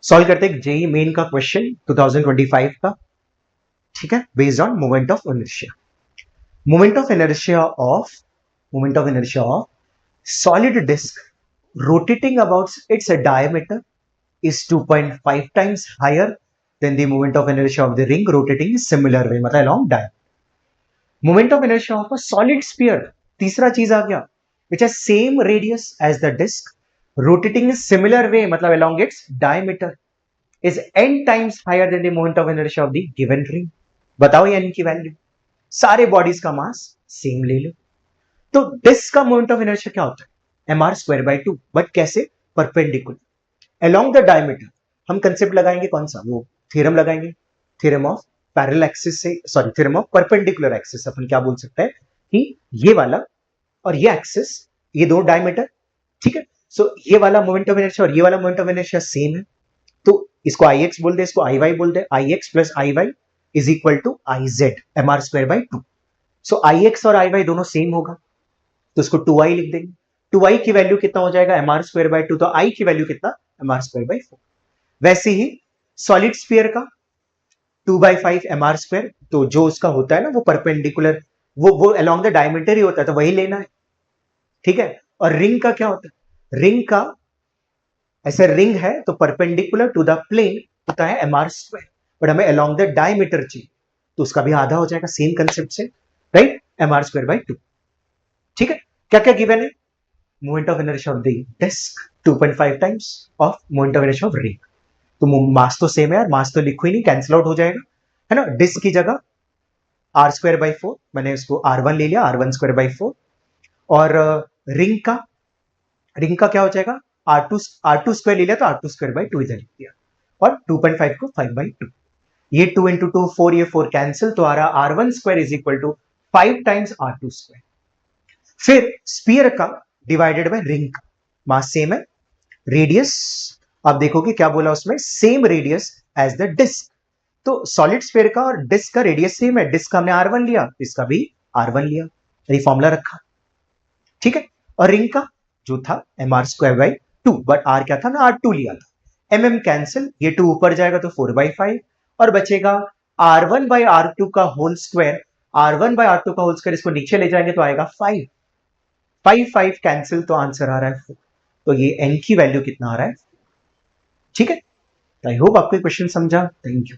Solve करते हैं JEE main का क्वेश्चन 2025 का, ठीक है, based on moment of inertia. Moment of inertia of solid disk rotating about its diameter is 2.5 times higher than the moment of inertia of the ring rotating in similar way, मतलब along diameter। moment of inertia of a solid sphere, तीसरा चीज आ गया, which has same radius as the disk rotating in similar way, मतलब along its diameter is n times higher than the moment of inertia of the given ring। बताओ ये n की value, सारे bodies का mass same ले लो, तो disc का moment of inertia क्या होता है, mr²/2, बट कैसे, परपेंडिकुलर अलोंग द डायमीटर। हम कंसेप्ट लगाएंगे कौन सा, वो थ्योरम लगाएंगे, थ्योरम ऑफ पैरेलल एक्सिस से, sorry theorem of perpendicular axis. अपन क्या बोल सकते हैं कि ये वाला और ये एक्सिस, ये दो डायमीटर, ठीक है, सो ये वाला मोमेंट ऑफ इनर्शिया और ये वाला मोमेंट ऑफ इनर्शिया सेम है, तो इसको आई एक्स बोल दे, इसको आई वाई बोल दे, I X plus I Y is equal to I Z mr²/2। सो आई एक्स और आई वाई दोनों सेम होगा, तो इसको 2i लिख देंगे। 2i की वैल्यू कितना हो जाएगा, mr²/2, तो i की वैल्यू कितना, mr²/4। वैसे ही सॉलिड स्फीयर का 2/5 mr², तो जो उसका होता है ना वो परपेंडिकुलर, वो अलोंग द डायमीटर ही होता है, तो वही लेना है, ठीक है। और रिंग का क्या होता है, रिंग का ऐसा रिंग है तो परपेंडिकुलर टू द प्लेन होता है mr², बट हमें अलोंग द डायमीटर चाहिए, तो उसका भी आधा हो जाएगा सेम कंसेप्ट से, राइट, mr²/2, ठीक है। क्या क्या गिवन है, moment of inertia of the disk 2.5 times of moment of inertia of ring, तो मास तो सेम है यार, मास तो लिखो ही नहीं, कैंसिल आउट हो जाएगा, है ना। डिस्क की जगह r²/4, मैंने उसको r1 ले लिया, r1²/4, और रिंग का क्या हो जाएगा, r2 ले लिया, तो r2²/2 इधर लिख दिया, और 2.5 को 5/2, ये 2 इंटू 2 4, ये 4 कैंसिल, तो आ रहा r1² is equal to 5 times r2²। फिर स्पीयर का डिवाइडेड बाय रिंग का, मास सेम है, रेडियस आप देखोगे क्या बोला उसमें, same radius as the disk, तो सॉलिड स्फीयर का और डिस्क का रेडियस सेम है, डिस्क का हमने r1 लिया, इसका भी r1 लिया, ये फॉर्मूला रखा, ठीक है। और रिंग का जो था mr²/2, बट r क्या था ना, r2 लिया था, mm कैंसिल, ये 2 ऊपर जाएगा तो 4/5, और बचेगा r1/r2 का होल स्क्वायर, r1/r2 का होल स्क्वायर, इसको नीचे ले जाएंगे तो आएगा 5, 5 कैंसिल, तो आंसर आ रहा है 4, तो ये n की वैल्यू कितना आ रहा है, ठीक है। आई होप आपको क्वेश्चन समझा, थैंक यू।